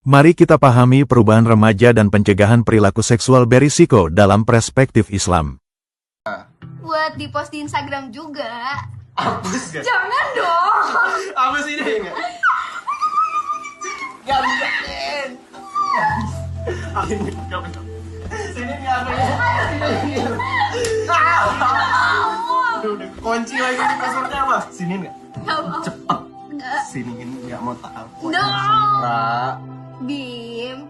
Mari kita pahami perubahan remaja dan pencegahan perilaku seksual berisiko dalam perspektif Islam. Buat di-post di Instagram juga. Hapus gak? Jangan dong. Hapus ini gak? Gak bisa, Gak bisa. Sini gak apa ya? Udah kunci lagi nih passwordnya apa? Sini gak? Cepet. Siniin gak mau tahu. No. Ra. Bim.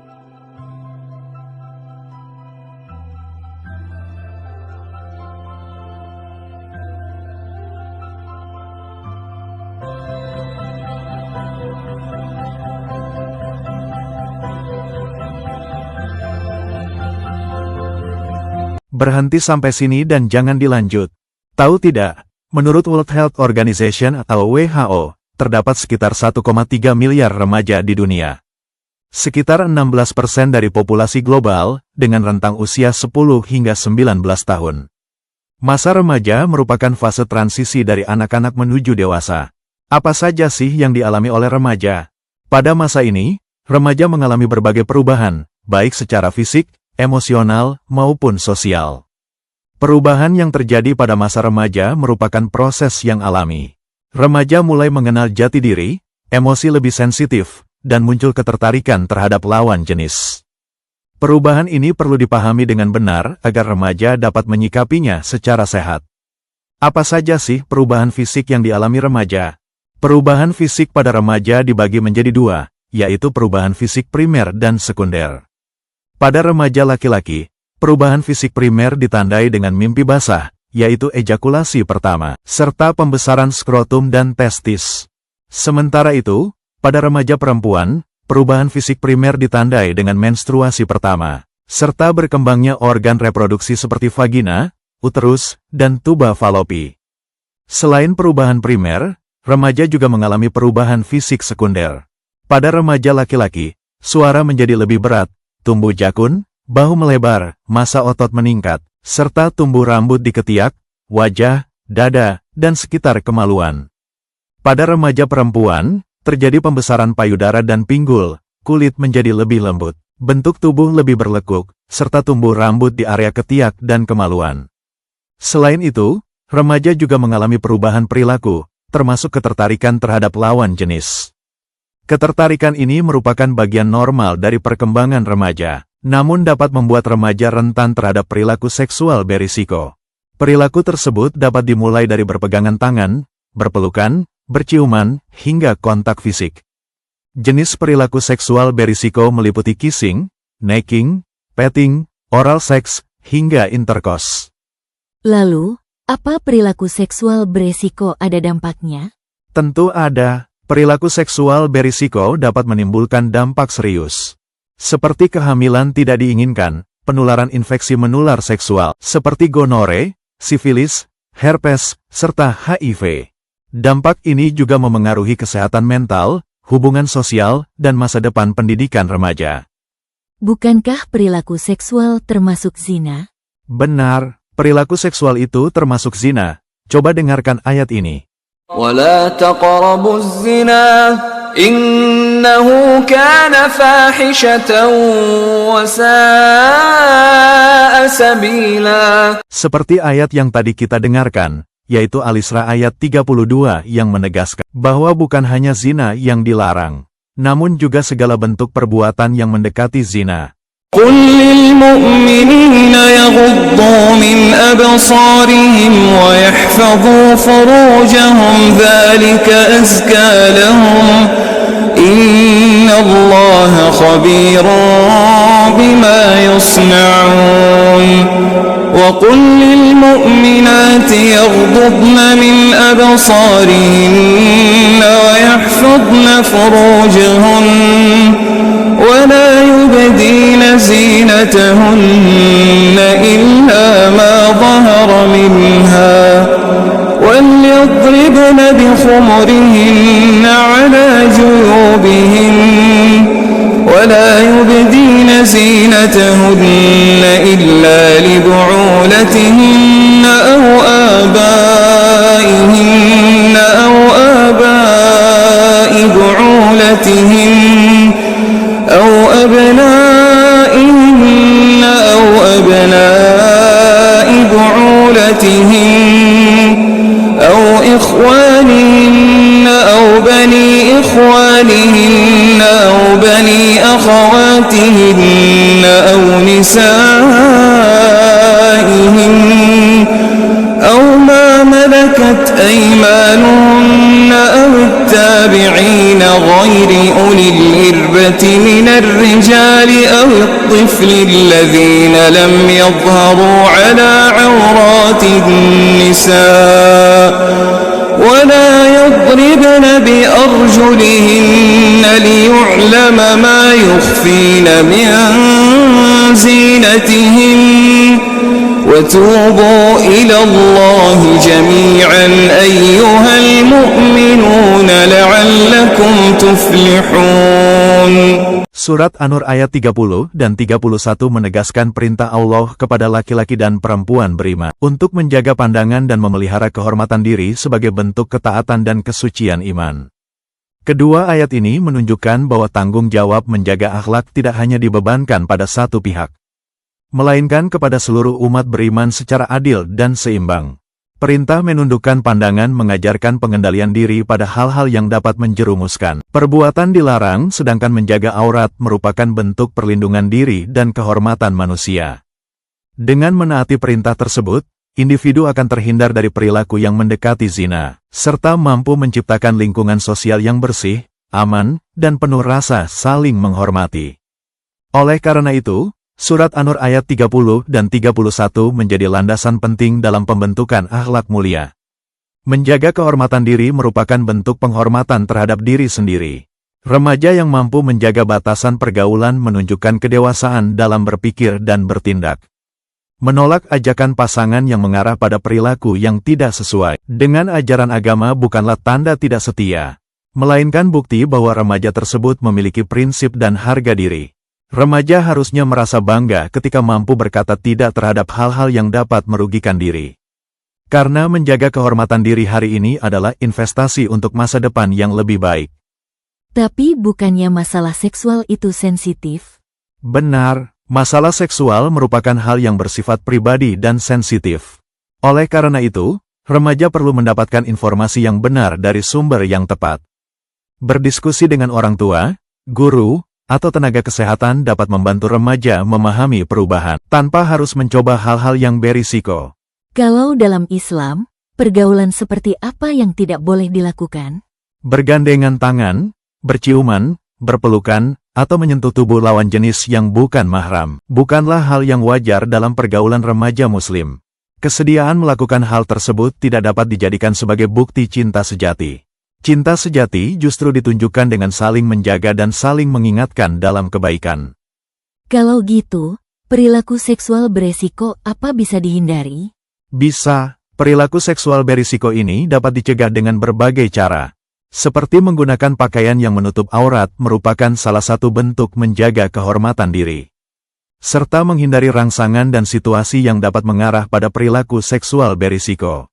Berhenti sampai sini dan jangan dilanjut. Tahu tidak, menurut World Health Organization atau WHO, terdapat sekitar 1,3 miliar remaja di dunia. Sekitar 16% dari populasi global, dengan rentang usia 10 hingga 19 tahun. Masa remaja merupakan fase transisi dari anak-anak menuju dewasa. Apa saja sih yang dialami oleh remaja? Pada masa ini, remaja mengalami berbagai perubahan, baik secara fisik, emosional, maupun sosial. Perubahan yang terjadi pada masa remaja merupakan proses yang alami. Remaja mulai mengenal jati diri, emosi lebih sensitif, dan muncul ketertarikan terhadap lawan jenis. Perubahan ini perlu dipahami dengan benar agar remaja dapat menyikapinya secara sehat. Apa saja sih perubahan fisik yang dialami remaja? Perubahan fisik pada remaja dibagi menjadi dua, yaitu perubahan fisik primer dan sekunder. Pada remaja laki-laki, perubahan fisik primer ditandai dengan mimpi basah, yaitu ejakulasi pertama, serta pembesaran skrotum dan testis. Sementara itu, pada remaja perempuan, perubahan fisik primer ditandai dengan menstruasi pertama, serta berkembangnya organ reproduksi seperti vagina, uterus, dan tuba falopi. Selain perubahan primer, remaja juga mengalami perubahan fisik sekunder. Pada remaja laki-laki, suara menjadi lebih berat, tumbuh jakun, bahu melebar, massa otot meningkat, serta tumbuh rambut di ketiak, wajah, dada, dan sekitar kemaluan. Pada remaja perempuan, terjadi pembesaran payudara dan pinggul, kulit menjadi lebih lembut, bentuk tubuh lebih berlekuk, serta tumbuh rambut di area ketiak dan kemaluan. Selain itu, remaja juga mengalami perubahan perilaku, termasuk ketertarikan terhadap lawan jenis. Ketertarikan ini merupakan bagian normal dari perkembangan remaja, namun dapat membuat remaja rentan terhadap perilaku seksual berisiko. Perilaku tersebut dapat dimulai dari berpegangan tangan, berpelukan, berciuman, hingga kontak fisik. Jenis perilaku seksual berisiko meliputi kissing, necking, petting, oral sex, hingga intercourse. Lalu, apa perilaku seksual berisiko ada dampaknya? Tentu ada. Perilaku seksual berisiko dapat menimbulkan dampak serius, seperti kehamilan tidak diinginkan, penularan infeksi menular seksual, seperti gonore, sifilis, herpes, serta HIV. Dampak ini juga memengaruhi kesehatan mental, hubungan sosial, dan masa depan pendidikan remaja. Bukankah perilaku seksual termasuk zina? Benar, perilaku seksual itu termasuk zina. Coba dengarkan ayat ini. ولا تقربوا الزنا إنه كان فاحشة وساء سبيلا. Seperti ayat yang tadi kita dengarkan, yaitu Al-Isra ayat 32 yang menegaskan bahwa bukan hanya zina yang dilarang, namun juga segala bentuk perbuatan yang mendekati zina. قل للمؤمنين يغضوا من أبصارهم ويحفظوا فروجهم ذلك أزكى لهم إن الله خبير بما يصنعون وقل للمؤمنات يغضضن من أبصارهن ويحفظن فروجهن ولا يبدين زينتهن إلا ما ظهر منها وليضربن بخمرهن على جيوبهن ولا يبدين زينتهن إلا لبعولتهن أو آبائهن أو آباء بعولتهن أو أخواتهن أو نسائهن أو ما ملكت أيمانهن أو التابعين غير أولي الإربة من الرجال أو الطفل الذين لم يظهروا على عورات النساء ولا يضربن بأرجلهن ليعلم ما يخفين من زينتهن وتوبوا إلى الله جميعا أيها المؤمنون لعلكم تفلحون. Surat An-Nur ayat 30 dan 31 menegaskan perintah Allah kepada laki-laki dan perempuan beriman untuk menjaga pandangan dan memelihara kehormatan diri sebagai bentuk ketaatan dan kesucian iman. Kedua ayat ini menunjukkan bahwa tanggung jawab menjaga akhlak tidak hanya dibebankan pada satu pihak, melainkan kepada seluruh umat beriman secara adil dan seimbang. Perintah menundukkan pandangan mengajarkan pengendalian diri pada hal-hal yang dapat menjerumuskan. Perbuatan dilarang sedangkan menjaga aurat merupakan bentuk perlindungan diri dan kehormatan manusia. Dengan menaati perintah tersebut, individu akan terhindar dari perilaku yang mendekati zina, serta mampu menciptakan lingkungan sosial yang bersih, aman, dan penuh rasa saling menghormati. Oleh karena itu, Surat An-Nur ayat 30 dan 31 menjadi landasan penting dalam pembentukan akhlak mulia. Menjaga kehormatan diri merupakan bentuk penghormatan terhadap diri sendiri. Remaja yang mampu menjaga batasan pergaulan menunjukkan kedewasaan dalam berpikir dan bertindak. Menolak ajakan pasangan yang mengarah pada perilaku yang tidak sesuai dengan ajaran agama bukanlah tanda tidak setia, melainkan bukti bahwa remaja tersebut memiliki prinsip dan harga diri. Remaja harusnya merasa bangga ketika mampu berkata tidak terhadap hal-hal yang dapat merugikan diri. Karena menjaga kehormatan diri hari ini adalah investasi untuk masa depan yang lebih baik. Tapi bukannya masalah seksual itu sensitif? Benar, masalah seksual merupakan hal yang bersifat pribadi dan sensitif. Oleh karena itu, remaja perlu mendapatkan informasi yang benar dari sumber yang tepat. Berdiskusi dengan orang tua, guru, atau tenaga kesehatan dapat membantu remaja memahami perubahan, tanpa harus mencoba hal-hal yang berisiko. Kalau dalam Islam, pergaulan seperti apa yang tidak boleh dilakukan? Bergandengan tangan, berciuman, berpelukan, atau menyentuh tubuh lawan jenis yang bukan mahram, bukanlah hal yang wajar dalam pergaulan remaja muslim. Kesediaan melakukan hal tersebut tidak dapat dijadikan sebagai bukti cinta sejati. Cinta sejati justru ditunjukkan dengan saling menjaga dan saling mengingatkan dalam kebaikan. Kalau gitu, perilaku seksual beresiko apa bisa dihindari? Bisa, perilaku seksual berisiko ini dapat dicegah dengan berbagai cara. Seperti menggunakan pakaian yang menutup aurat merupakan salah satu bentuk menjaga kehormatan diri. Serta menghindari rangsangan dan situasi yang dapat mengarah pada perilaku seksual berisiko.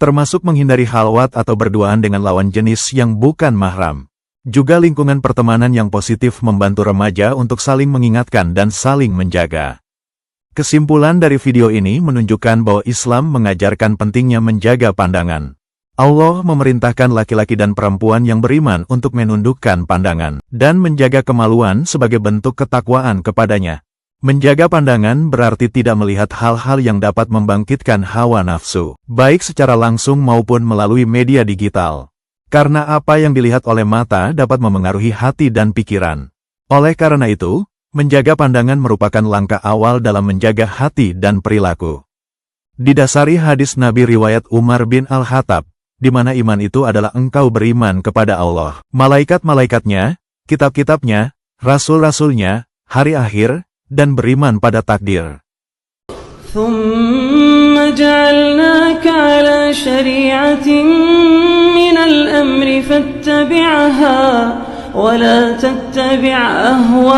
Termasuk menghindari khalwat atau berduaan dengan lawan jenis yang bukan mahram. Juga lingkungan pertemanan yang positif membantu remaja untuk saling mengingatkan dan saling menjaga. Kesimpulan dari video ini menunjukkan bahwa Islam mengajarkan pentingnya menjaga pandangan. Allah memerintahkan laki-laki dan perempuan yang beriman untuk menundukkan pandangan dan menjaga kemaluan sebagai bentuk ketakwaan kepadanya. Menjaga pandangan berarti tidak melihat hal-hal yang dapat membangkitkan hawa nafsu, baik secara langsung maupun melalui media digital. Karena apa yang dilihat oleh mata dapat memengaruhi hati dan pikiran. Oleh karena itu, menjaga pandangan merupakan langkah awal dalam menjaga hati dan perilaku. Didasari hadis Nabi riwayat Umar bin Al-Khattab, di mana iman itu adalah engkau beriman kepada Allah, malaikat-malaikatnya, kitab-kitabnya, rasul-rasulnya, hari akhir, dan beriman pada takdir. ثم جعلناك على شريعة من الأمر فاتبعها ولا تتبع أهواء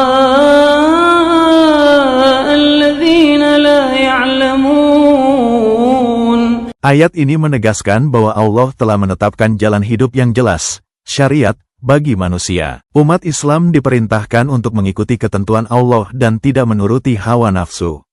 الذين لا يعلمون. Ayat ini menegaskan bahwa Allah telah menetapkan jalan hidup yang jelas, syariat, bagi manusia. Umat Islam diperintahkan untuk mengikuti ketentuan Allah dan tidak menuruti hawa nafsu.